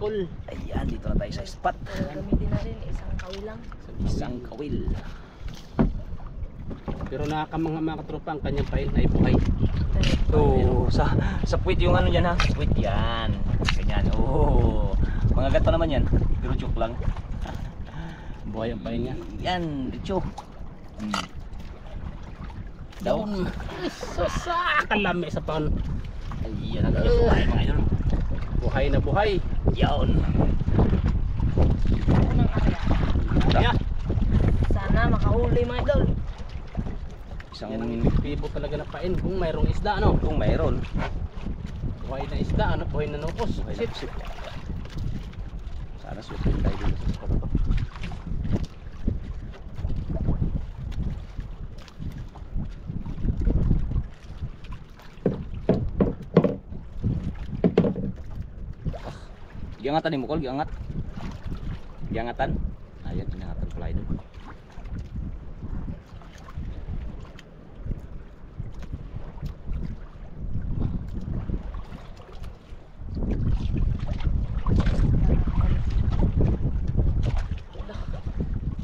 idol. Ayan, dito na tayo sa spot. Gamitin na rin isang kawil lang. Isang kawil. Pero nakakamangha mga katropa ang kanyang pain ay buhay. So, sa puwit yung ano yan ha? Puwit yan. Ganyan. Oh. Mga gat pa naman yan. Pero joke lang. Buhay ang pain niya. Yan, dicho. Down. Kalami sa paon. Ayan ang buhay mga idol. Buhay na buhay. Yan. Unang area. Yeah. Sana makahuli mga idol. Isang Yan ang pibo talaga na pain kung mayroong isda ano. kung mayroon. Buhay na isda ano, buhay na nukos. Shit. Sana susunod tayo dito sa spot ko. Giangatan ni Mukol, giangat. Giangatan. Ayan, giangatan pala ito.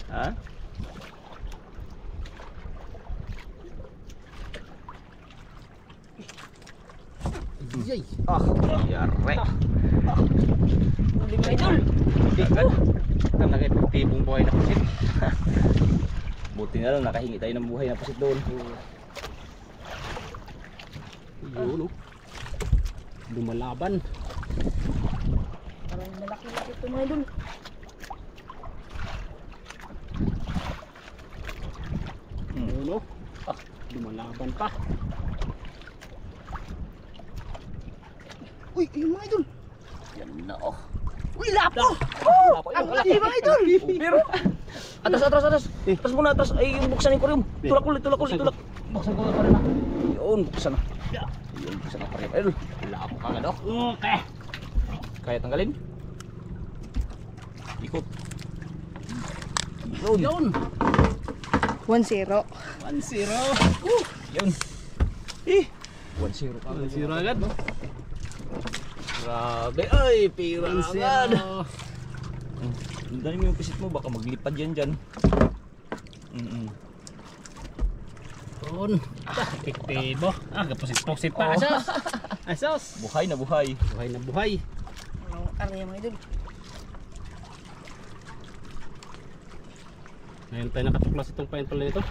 Ha? Yay. Yare. Huli mga idol. Agad. Ang nakipagtibong buhay na pusit. Buti na lang nakahingi tayo ng buhay na pusit doon. Yun oh. Lumalaban. Parang malaki-laki ito mga idol. Yun oh. Lumalaban pa. Uy, ayun mga idol. Yan na oh. Uy, lapo! Ang Ang laki mga idol. Pero atas. Atas muna atas. Ay, yung buksan ko rin. Tulak ulit. Buksan ko pa rin ako. Yun, buksan na. Yun, buksan na pa rin. Ayun, wala ako kagad oh. Okay. Kaya tanggalin. Ikot. Yun. Yun. 1-0. 1-0. Yun. 1-0 ka. 1-0 agad. Grabe. Ay, pira agad. 1-0. Ang dami mo yung pisit mo. Baka maglipad yan dyan. Yun. Epektibo. Kapusit-pusit pa. Asos. Asos. Buhay na buhay. Buhay na buhay. Anong area mga idol? Ngayon tayo nakatuklas itong pain pala nito.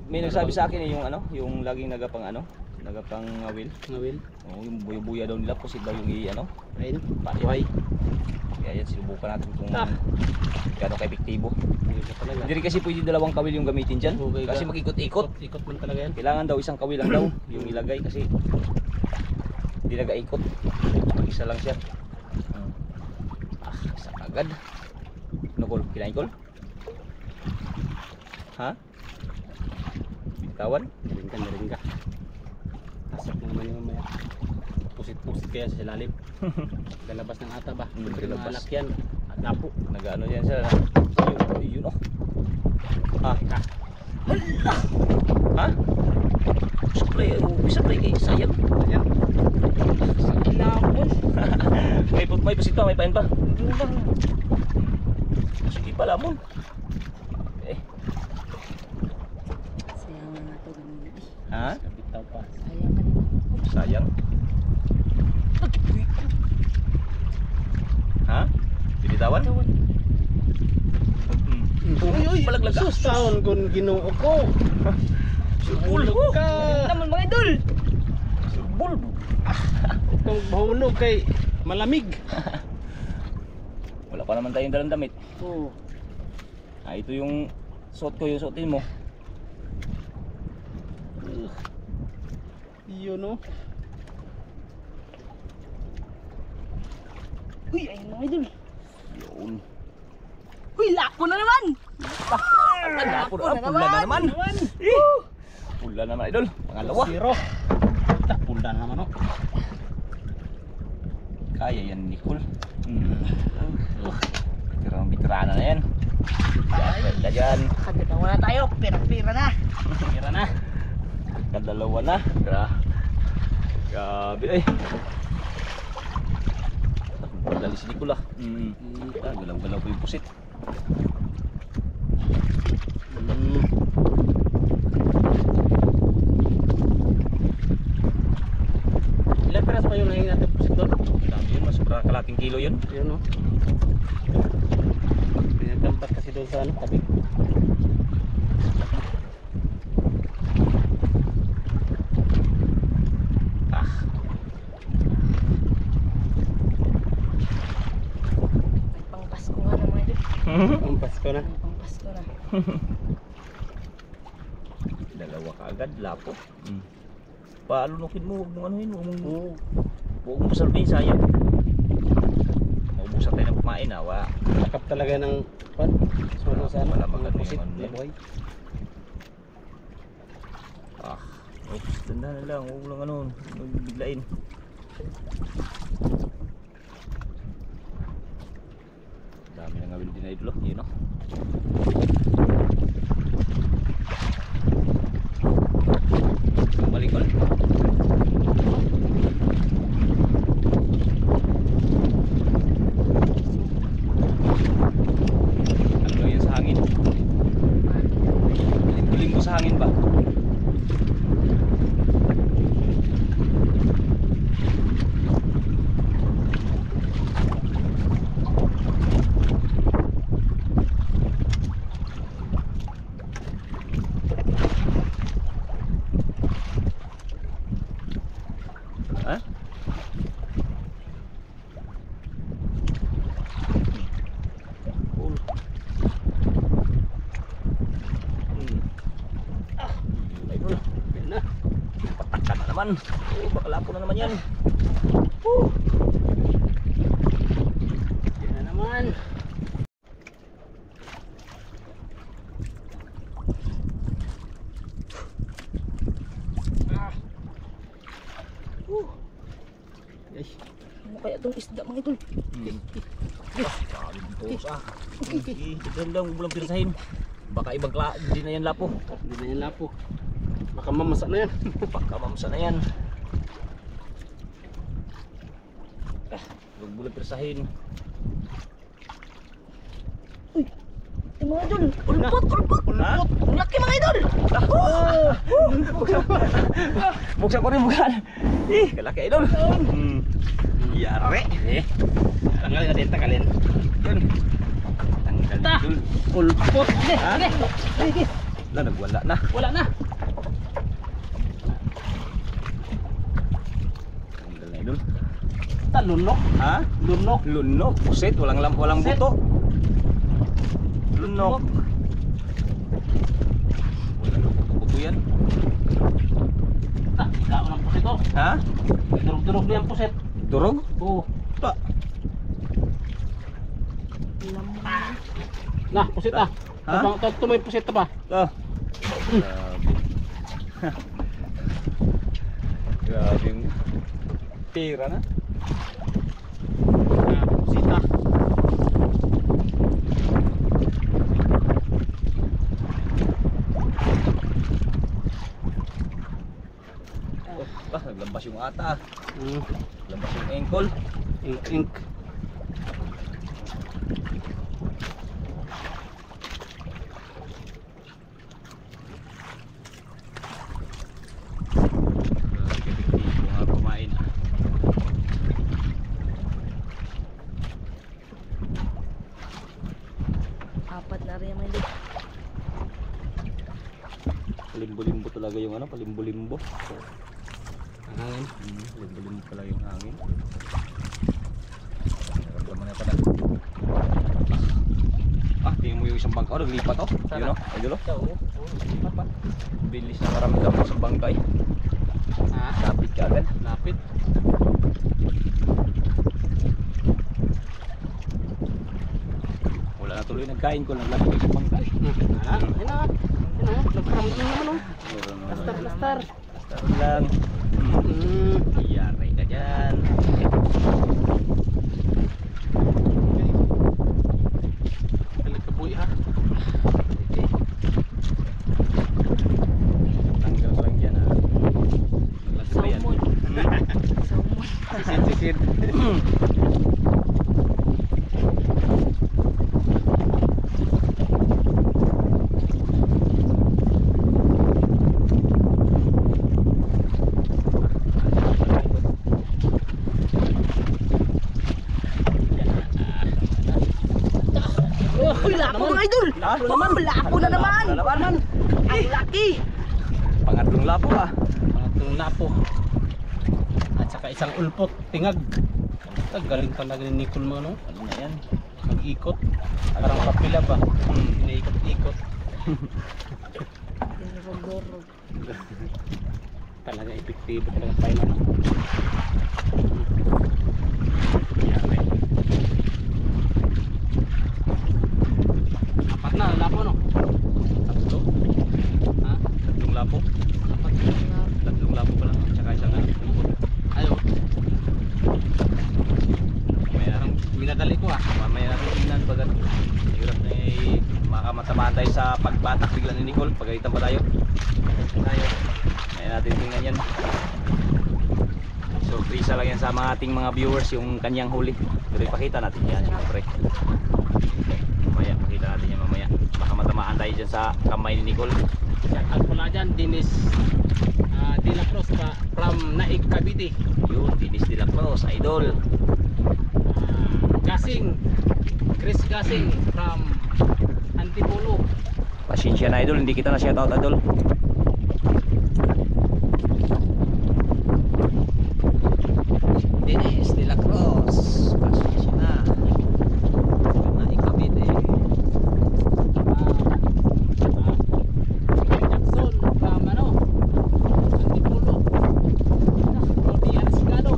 May nagsabi sa akin yung ano, yung laging nagapang ngawil. Ngawil. Oh, yung buya-buya daw nila, pusit daw yung ano, Ayun. buhay. Kaya yan, sinubukan natin kung gaano ka-epektibo. Ayun na talaga. Hindi rin kasi pwede dalawang kawil yung gamitin dyan. Okay, Kasi mag-ikot-ikot. Ikot man talaga yan. Kailangan daw isang kawil lang daw yung ilagay kasi hindi nag-aikot. Isa lang siya. Isa agad. Ano Kol? Kinain Kol? Ha? Bitawan? Naring ka. Asap na naman yung mamaya. Pusit-pusit kaya sa lalim. Galabas ng ata ba? Galabas. Malakyan. At lapo. Nag-ano yan siya. Yun oh. Ha? Ha? Supply kayo. Sayang. Ayan. Lapon. May pasit pa, may pain pa. Lulang. Sige pala mo. Eh. Sayang na nga ito ganun. Ha? Bitaw pa. Sayang kanina. Sayang. Ha? Binitawan? Tawan. Palaglag ka. Sus taon kung ginoo ko. Hulog ka. Naman mga idol. Bulb. Kung mahulog kay malamig. Wala pa naman tayong dalang damit. Oo. Ito yung suot ko, yung suotin mo. Yun oh. Uy, ayun mga idol. Yun. Uy, lapo na naman. Pula na naman. Pula naman idol. Pangalawa. 0. Punda na naman oh. Kaya yan Nicole. Bitirana na yan. Ganda dyan. Kagatawa na tayo. Pira-pira na. Tira na. Kadalawa na. Grabe ay. Dali si Nicola. Galaw-galaw po yung pusit. Ilan peras pa yung nahingin natin pusit doon? Dami yun, mas sobrang kalating kilo yun. Yun o. Pinagkampat kasi doon sa ano, tabi. Ah, May pang Pasko nga na mga idol. Ang Pasko na. May pang Pasko na. dalawa ka agad, lapo. Paalunukin mo, huwag mong anuhin, Oo. huwag mong salbin, sayang. Maubusan tayo ng kumain, awa. Nakap talaga ng pan. Sulo sa ano. Wala magano pusit yung ano na yan. buhay. Ah, oops, tanda na lang, huwag lang ano, biglain. Dami na ngawil din na idlo, yun o. Balik ulit. Ano daw yan sa hangin? Limbo sa hangin ba? Ha? Cool. Idol. Yan na. Patakkan na naman. Oh, baka lapo na naman yan. Yan na naman. Ay. Ano kaya itong isda mga idol? Tos ah. Tignan lang, huwag lang pirsahin. Baka ibang di na yan lapo. Hindi na yan lapo. Baka mamasa na yan. Baka mamsa na yan. Huwag mo lang pirsahin. Ito mga idol. Ulpot! Ha? Ang laki mga idol! Buksan ko rin bukan. Kalaki idol. Yare. Tanggal ka din, takalin. Yun. Tanggal Ta! idol. Ulpot! Sige, Ha? sige. Sige. Wala, nagwala na. Wala na. Tanggal na idol. Lunok. Ha? Lunok. Lunok. Pusit. Walang Pusit. buto. Lunok. Walang buto yan. Ah, ikaw ng pusit oh. Ha? Durog-durog na yung pusit. Durog? Oo. Pa. Nah, pusit ah. Ha? Ito may pusit pa. Ah. Grabe. Grabe yung tira na. Ah, pusit ah. Naglambas yung ata. Mm. Naglambas yung ankle. Ink. Epektibo nga kumain. Apat na rin mga idol. Palimbo-limbo talaga yung ano, palimbo-limbo. Ang hangin. Palimbo-limbo pala yung hangin. Naramdaman na pala. Ah, tingin mo yung isang bangka. Oh, naglipat oh. Sana. Yun oh, ayun oh. Oo. Papa. Bilis na maramdam mo sa bangkay. Ah, Lapit ka agad. lapit. Wala na tuloy nagkain ko, naglapit sa bangkay. Ah, yan na. Yan na. Nagkaramdam naman oh. Lastar, lastar. Basta lang. Mm. Iyari ka dyan. Kalagkabuhi ha. Tanggal lang dyan ha. Naglag pa yan. Salmon. Salmon. Sisid, sisid. idol. Lapo naman. Lapo na naman. Lapo na naman. Ang laki. Pangatlong lapo ah. Pangatlong lapo. At saka isang ulpot, tingag. Ang galing talaga ni Nicole mo, no? Ano na yan? Mag-ikot. Parang kapila ba? Inaikot-ikot. Durog-durog. Talaga epektibo talaga tayo na. Apat na, lapo no? Tatlo? Ha? Tatlong lapo? Apat na. Tatlong lapo pa lang. Tsaka isang ulpot. Ayo, Mamaya parang minadali ko ah. Mamaya natin tingnan bagat. Hirap na makamatamaan tayo sa pagbatak bigla ni Nicole. Pagalitan pa tayo. Mamaya natin tingnan yan. Surpresa lang yan sa mga ating mga viewers yung kanyang huli. Pero ipakita natin yan syempre. Mamaya pakita natin yan mamaya. Baka matamaan tayo dyan sa kamay ni Nicole. Shout out pala dyan, Dennis De La Cruz pa, from Naig, Cavite. Yun, Dennis De La Cruz, idol. Gasing, Chris Gasing from Antipolo. Pasensya na idol, hindi kita na shoutout idol. Dennis De La Cruz, pasensya na. Na ikabit eh. Jackson from ano, Antipolo. Rodi Ariscado.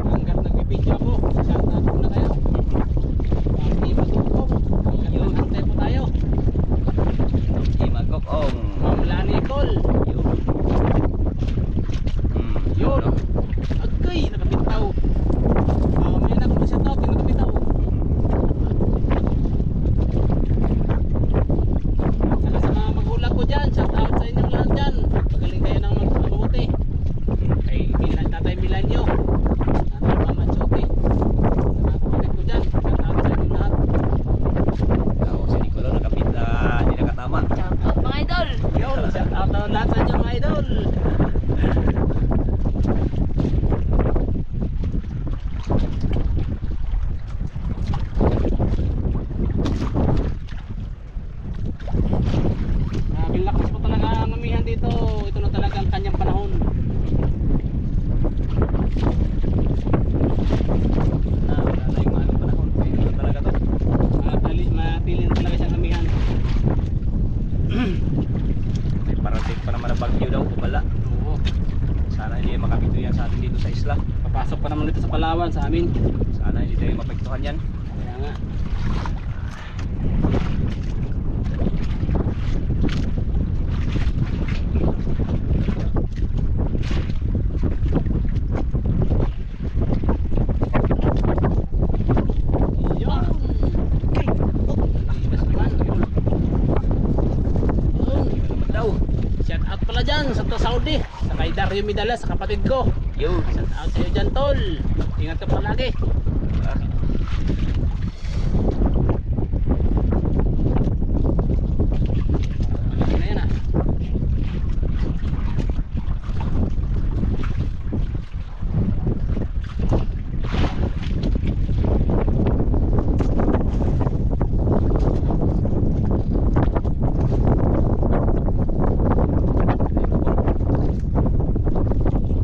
Hanggat nagbibidyo ako, shout out muna kayo. Pati matutong, hanggat nagantay po tayo. Imagkokong. Ma'am Lani Cole. Yun. Agay, nakapitaw. May anak ko siya tao, nakapitaw. Saka sa mga magulang ko dyan, shout out sa inyong lahat dyan. Pagaling kayo ng mabuti. Kay Tatay Milanyo. Tatay Mama Chote. Sa mga kapatid ko dyan, shout out sa inyong lahat. Ako si Nicolo nakapit na hindi nakatama. Shout out mga idol. Yun, shout out na lahat sa inyong mga idol. Grabe lakas po talaga ang amihan dito. Ito na talaga ang kanyang panahon. Wala na yung mga panahon. Ito na talaga to. Matili na talaga siyang amihan. May parating pa naman ang bagyo daw. Bala. Oo. Sana hindi makapito yan sa atin dito sa isla. Papasok pa naman dito sa Palawan sa amin. Sana hindi tayo mapektuhan yan. Kaya nga. Yun. Linis naman. Yun. Naman daw. Shout out pala dyan sa Saudi. Sa kay Dario Midala, sa kapatid ko. Yun. Shout out sa'yo dyan, tol. Ingat ka palagi. Ah. Malaki na yan ah.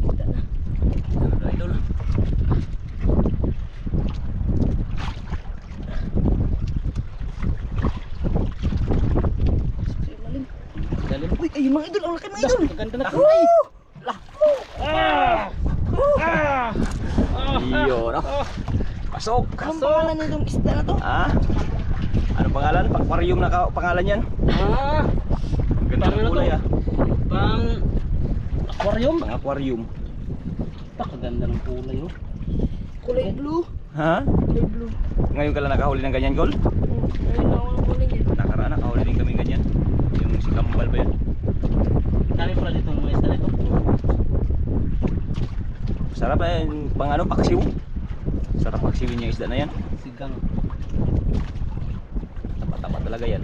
Ano idol? Malim. Galing. Uy, ayun mga idol. Ang laki mga idol. Maganda na kulay. Yun. Pasok. Anong pangalan nitong isda na to? Ah? Ano pangalan? Aquarium na pangalan yan? Ah, Ang ganda Pang ng ano kulay to? ah. pang aquarium. Pang aquarium. Pakaganda ng kulay oh. Kulay blue. Ha? Kulay blue. Ngayon ka lang nakahuli ng ganyan, Gol? Ayun lang ako ng kulay niya. Nakaraan nakahuli din kami ganyan. Yung si Kambal ba yan? Dami pala dito mga isda nito. Sarap eh, pang ano, paksiw. Sarap paksiwin yung isda na yan. Sigang. Tapa-tapa talaga yan.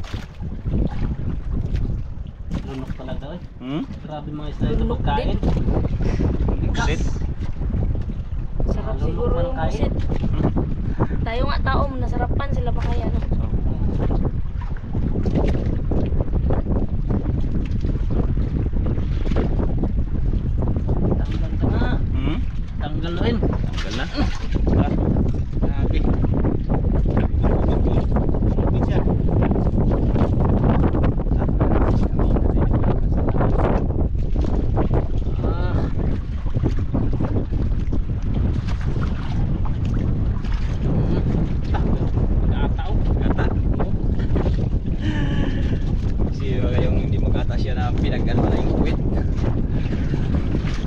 Lunok talaga eh. Hmm? Grabe mga isda nito Lunok pagkain. Buset. Sarap Lulok siguro pa ng yung kain. busit. Tayo nga tao, nasarapan sila pa kaya no? Tanggal na rin. Tanggal na. Ah, Grabe. Hindi siya. Ah. Nagataw. Gata. Sino kayong hindi magkata siya na pinagano na yung kuwit?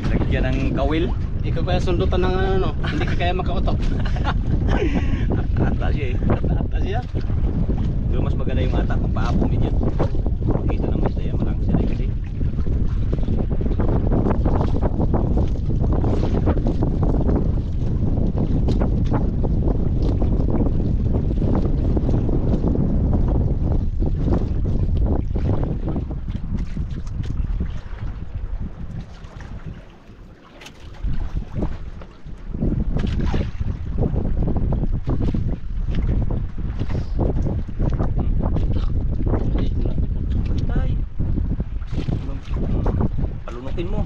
Lagyan ng kawil. Ikaw kaya sundutan ng ano, no? Hindi ka kaya makautok. Ata siya eh. Ata siya. Pero mas maganda yung ata kung paapong din yan. Kita naman siya, malang siya rin kasi. Tay. Palunukin mo.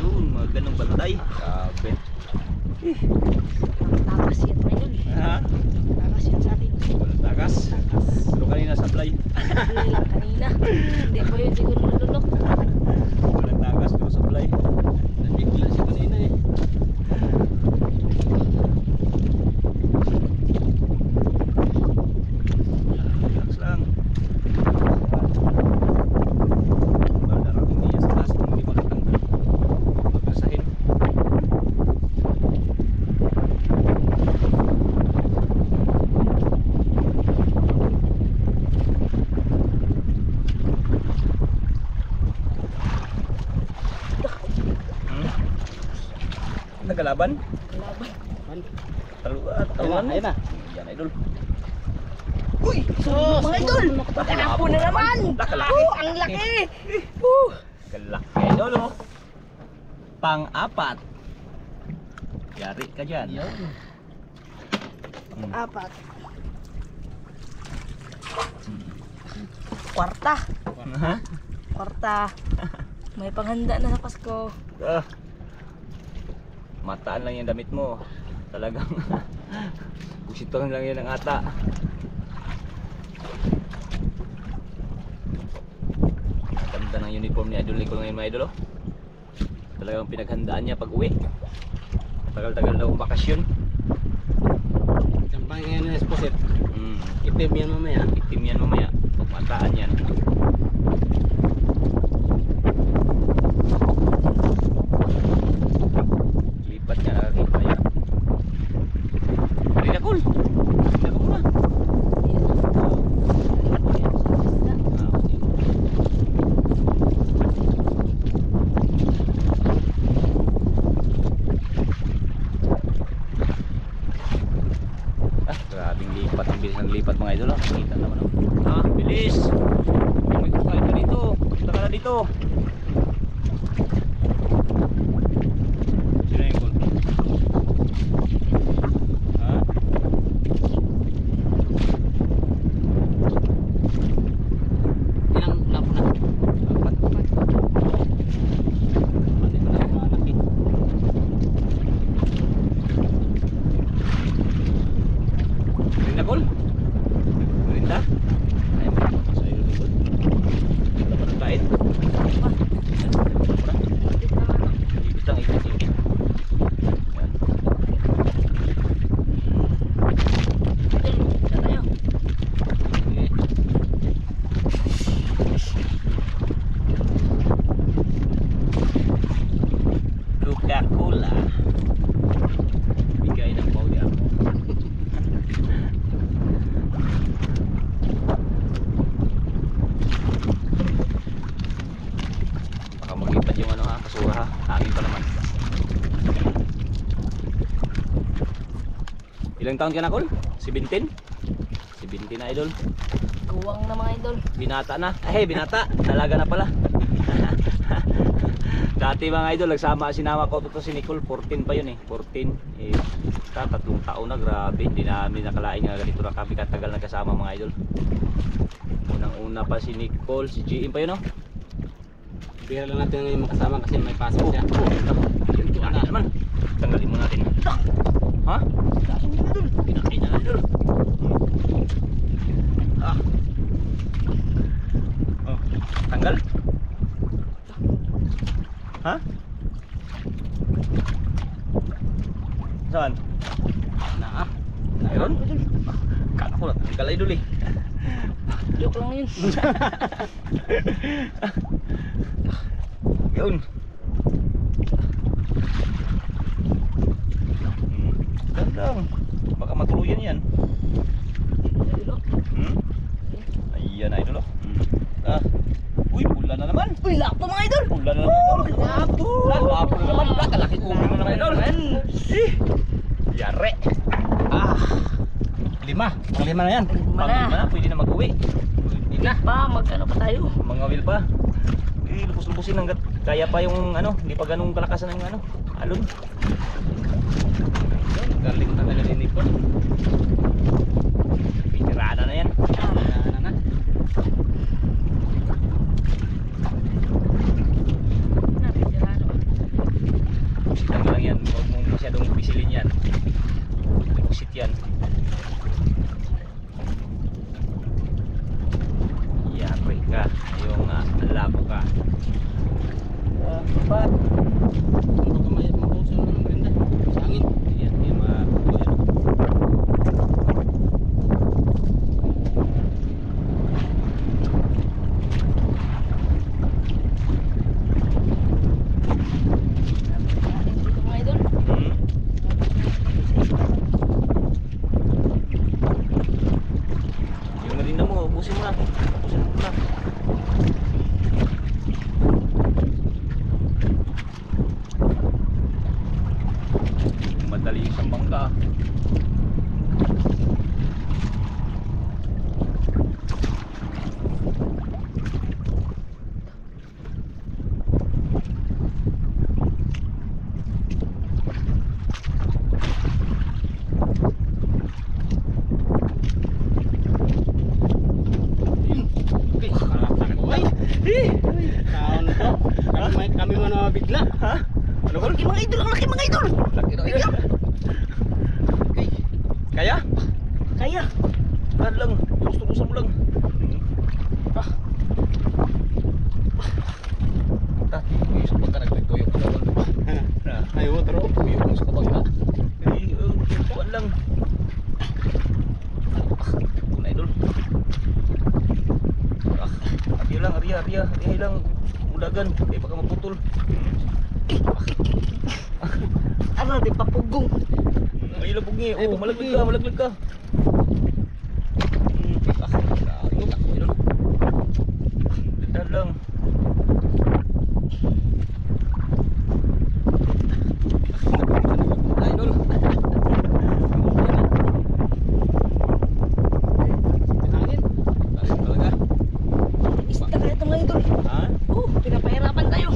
Yun, mga ganong bantay. Grabe. Takas yan idol. Ha? Takas yan sa akin. Walang takas. Pero kanina sablay. Hindi lang kanina. Hindi po yun siguro nalunok. Walang takas pero sablay. Nabigla siya kanina eh. Relax lang. Baru darating niya sa taas kung hindi makatanggal. Magkasahin. Nagalaban? Laban. Taluan. Taluan, ayun na. Yan idol. Uy! Sus! Mga idol! Kahapon na naman! Nakalaki. Ang laki! Kalaki idol oh. Pang-apat. Yari ka dyan. Apat. Kwarta. Ha? Kwarta. May panghanda na sa Pasko. Ah. Mataan lang yung damit mo. Talagang kusitong lang yan ang ata. Ganda ng uniform ni Idol Nicole ngayon mga idol oh. Talagang pinaghandaan niya pag uwi. Tagal-tagal daw ang bakasyon. Sampang ngayon na esposit. Mm. Itim yan mamaya. Itim yan mamaya. Pagmataan yan. Lipat niya nakakita niya. Marina Cool. Marina Cool na. Grabing lipat, ang bilis ng lipat mga idol. Kita naman oh. Bilis. May kukain ka dito. Punta ka na dito. Sino yung call? Ha? Ilang lapo na? Apat. Pati pala yung malaki. Marina Cool? Marinda? Ayun, sa iyo ni Cool. Wala pa ng kain? Ibit lang, ibit. Yan. Okay. Coca-Cola. Bigay ng Pauli ako. Baka maglipad yung ano ha, kasura ha. Hangin pa naman. Ilang taon ka na, Col? 17? 17 na, idol. Guwang na mga idol. Binata na. Eh, binata. Dalaga na pala. Dati mga idol, sinama ko to si Nicole, 14 pa yun eh. 14. Eh, 3 taon na, grabe. Hindi namin nakalain nga ganito na kami katagal nagkasama mga idol. Unang-una pa si Nicole, si GM pa yun oh. Pira lang natin ngayon makasama kasi may pasok siya. Kinain na naman. Tanggalin mo natin. Ha? Kinain na idol. Ah. Oh, tanggal? Ha? Saan? Na. Meron? Kala ko na tanggal idol eh. Joke lang yun. Yun. Gandang. Baka matuluyan yan. Hmm? Ayan idol oh. Ah. Uy, pula na naman. Uy, lapo mga idol. Pula na naman idol. Lapo. Lapo na naman. Kalaki ubi na naman idol. Yare. Ah. 5. Ang 5 na yan. Pag na, pwede na mag-uwi. Pwede na. Pa, mag-ano pa tayo? Mga will pa. Lupos-lupusin hanggat kaya pa yung ano, hindi pa ganung kalakasan ng ano, alon. Galing talaga din ipon. Pitirada na yan. Na. Napitiraano. Pusitan mo lang yan. Huwag mong masyadong pisilin yan. Pusit yan. Yari ka. Yung labo ka. Baka may mabuso ng ganda. Sa hangin. Yan, yung mga yan. Dito mga idol. Hmm? Yung narinda mo, ubusin mo na. Ubusin mo na. Madali yung isang bangka. Okay. Uy. Taon to. Kami mo na mabigla. Ha? Ano ba? Laki mga idol, ang laki mga idol. Laki na kayo. Okay. Kaya? Kaya. Tahan lang. Tulus-tulusan mo lang. Ah. Tati, yung sa bangka nagtuyok ka naman. Ayaw, taro. Tuyok mo sa kabangka. Kuhan lang. Una idol. Ariya lang, ariya lang. Mulagan, kaya baka maputol. Ano, di papugong. Ay, labog niya. Oh, malaglag ka. Ayun, ako idol. Dahan lang. Idol. Hangin. Tayo talaga. Isda kaya ito mga idol. Ha? Pinapahirapan tayo.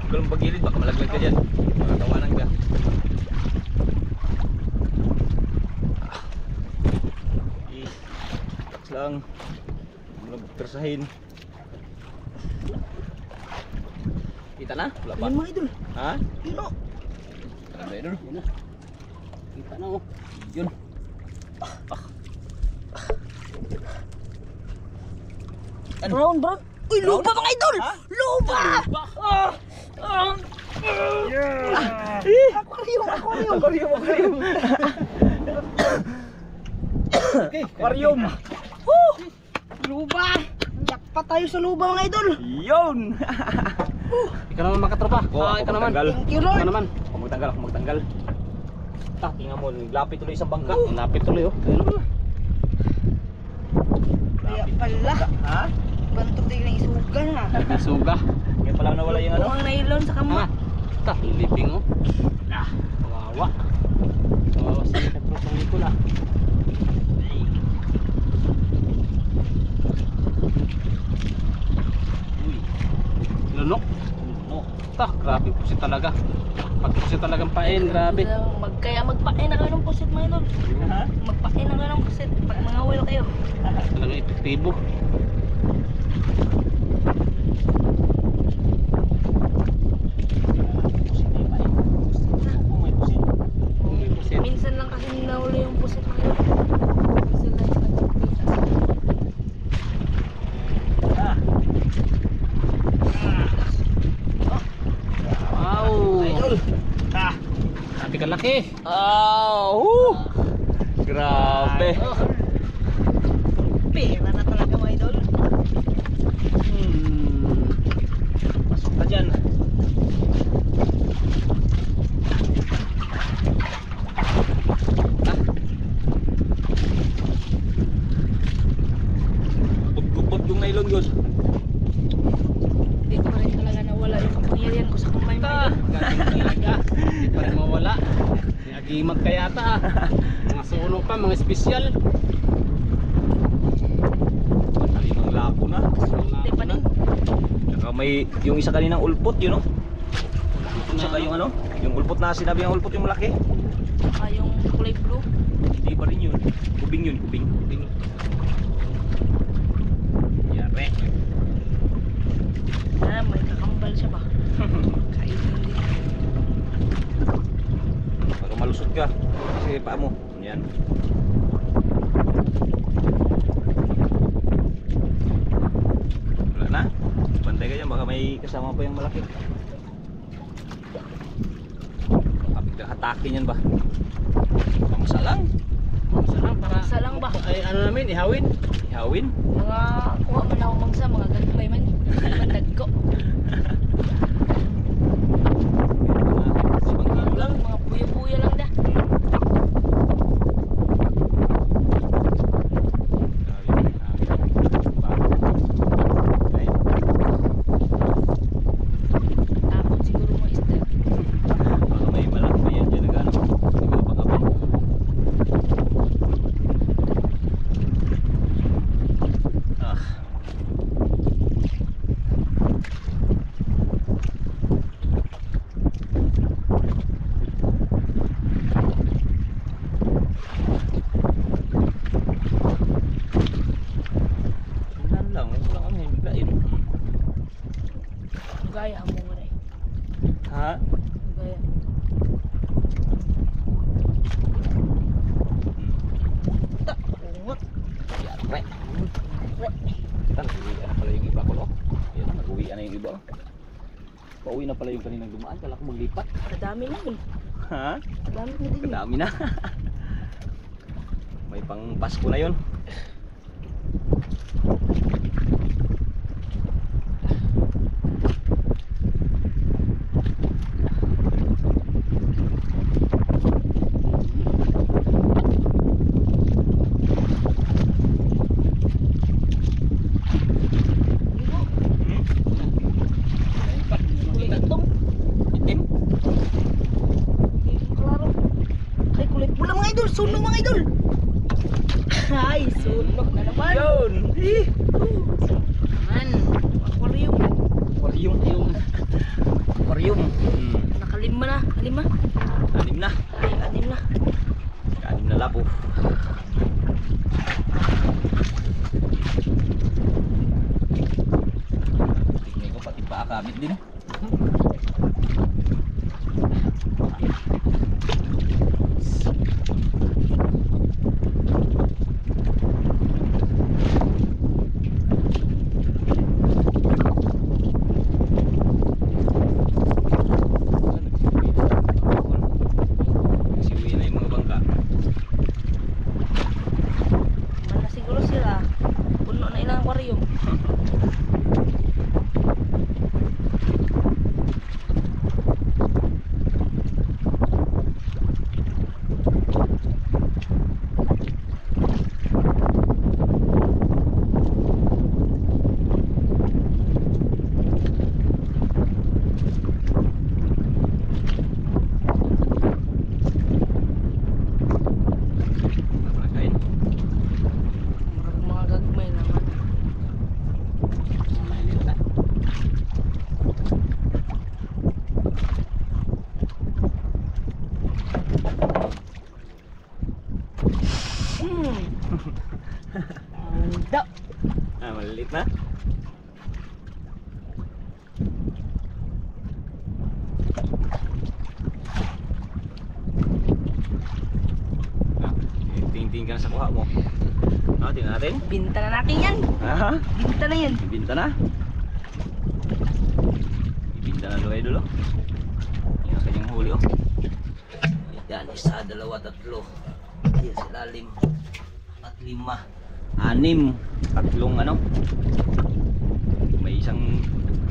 Huwag ka lang pagilid, baka malaglag ka dyan. Makatawanan ka. Relax lang. Huwag lang persahin. Kita na? Wala pa? Ayun mga idol. Ha? Yun o. Tara idol. Yun na. Kita na oh. Yun. Ano? Brown. Uy, Brown? lupa mga idol. Ha? Lupa. Aquarium. Aquarium. Okay. Aquarium. Lupa. Yakpa tayo sa lupa mga idol. Yun. Ikaw naman makatropa. Ikaw naman. Thank you Lord. Ikaw naman. Ako magtanggal. Tingnan mo, naglapit tuloy isang bangka. Napit tuloy oh. Ayun. Kaya pala. Ha? Bantok tayo ng isugan ha. Nagsuga. Ngayon pa lang nawala yung ano. Buong nylon sa kamot. Ta, libing oh. Kawawa. Kawawa sa katropa ng Nicola. Uy. Lunok. No. Ta, grabe po si talaga. Pag po si talagang pain, grabe. Kaya magpain na kayo ng pusit mga idol. Ha? Magpain na kayo ng pusit pag mga well kayo. Talaga epektibo. May pusit. Minsan lang kasi nahuli yung pusit na yun. Minsan lang yung nagpita. Wow! Idol. Sabi ka laki. Grabe. Pera na talaga mga idol. Pasok ka dyan. Gupot yung nylon yun. Hindi pa rin talaga nawala yung kapangyarihan ko sa kamay mga idol. Galing talaga. Hindi pa rin mawala. May agimat ka yata ah. Mga suno pa, mga espesyal. Limang lako na. Hindi pa din. Saka may yung isa kaninang ulpot yun, no? Saka yung ano, yung ulpot na sinabi ng ulpot yung malaki. Yung kulay blue. Hindi pa rin yun. Kubing yun, kubing. Yare. May kakambal siya ba? Kainin din. Baka malusot ka. Kasi paa mo. Yan. Wala na. Bantay ka dyan. Baka may kasama pa yung malaki. Baka biglang hatakin yan ba? Pamasa lang. Isa lang para Isa lang ba? ay ano namin ihawin. Ihawin. Mga kuha man ako mangsa, mga gagmay man. Hindi man dagko. Ibang kilo lang. Mga puyo-puyo lang dah. Takot siguro mga isda. Baka may malaki pa yan dyan na gano'n. Siguro pang-abang. Ah. Tingnan lang. Wala kami biglain. Gaya mo nga eh. Ha? Gaya. Tak, ungot. Yare. Nag-uwi na pala yung iba ko, no? Yan, nag-uwi na yung iba. Pauwi na pala yung kaninang dumaan. Kala ko maglipat. Kadami na yun. Ha? Kadami na din yun. Kadami na. May pang Pasko na yun. Kulay itong. Itim? Hindi ko klaro. Ay, kulay pula mga idol. Sunog mga idol. Ay, sunog na naman. Yun! Man, aquarium. Aquarium. Aquarium. Nakalima na. Lima. Anim na. Ay, anim na. Anim na lapo. Tingnan ko pati paakabit din. Nagsiuwi na yung mga bangka. Man na siguro sila. Puno na ilang aquarium. Napakain. Mga gagmay naman. Malilit na. Tingting ka na sa kuha mo. Tingnan natin. Binta na natin yan. Ha? Binta na yan. Ibinta na. Ibinta na mga idol oh. Yan ang kanyang huli oh. Yan, isa, dalawa, tatlo. Yan sa lalim. At lima. Anim. Tatlong ano. May isang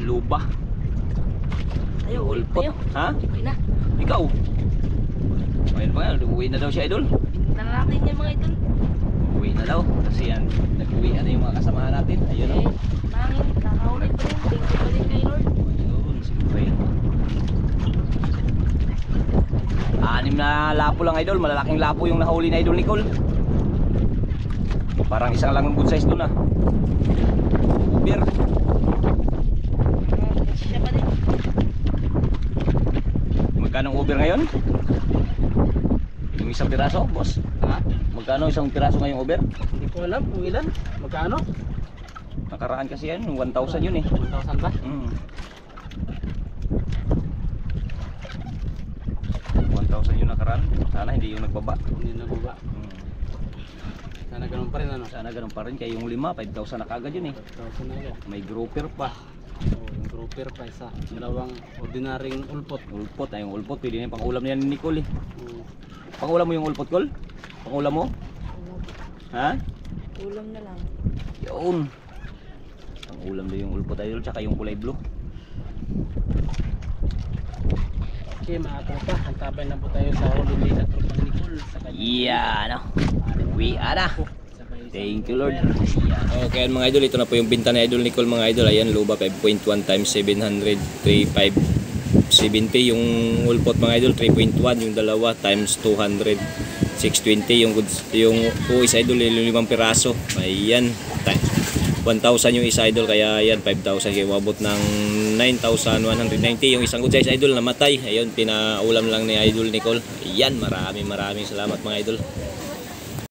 luba. Tayo, Ulpot. tayo. Ha? Okay na. Ikaw? Ayun pa nga, uwi na daw si idol. Binta na natin yan mga idol. Uwi na daw. Kasi yan, nag-uwi na yung mga kasamahan natin. Ayun oh. Mangin, nakaulit pa rin. Thank you pa rin kay Lord. Ayun, siyempre. Anim na lapo lang idol, malalaking lapo yung nahuli na idol Nicole. Parang isang lang good size doon ah. Uber. Siya pa din. Magkano ang Uber ngayon? Yung isang piraso, boss? Ha? Magkano isang piraso ngayong Uber? Hindi ko alam kung ilan. Magkano? Nakaraan kasi yan, 1,000 yun eh. 1,000 ba? 1,000 yung nakaraan. Sana hindi yung nagbaba. Hindi nababa. Sana ganun pa rin ano. Sana ganun pa rin. Kaya yung 5,000 na kagad yun eh. 1,000 na agad. May grouper pa. Oh, yung grouper pa isa. Dalawang ordinaryong ulpot. Ulpot, ay yung ulpot. Pwede na yung pangulam niya ni Nicole eh. Oh. Pangulam mo yung ulpot, Col? Pangulam mo? Ha? Ulam na lang. Yun. Pangulam na yung ulpot idol. Tsaka yung kulay blue. Okay, mga tropa. Antabay na po tayo sa holiday sa tropang Nicole. Yan o. Uwi na. Thank you Lord. Okay mga idol, ito na po yung binta na idol Nicole mga idol. Ayan, luba 5.1 times 700, 3,570. Yung ulpot mga idol 3.1, yung dalawa times 200, 620. Yung kuis idol, yung 5 piraso. Ayan, 1,000 yung isa idol, kaya ayan 5,000, kaya wabot ng 9,190. Yung isang good size idol namatay. Ayun, pinaulam lang ni idol Nicole. Ayan, maraming salamat mga idol.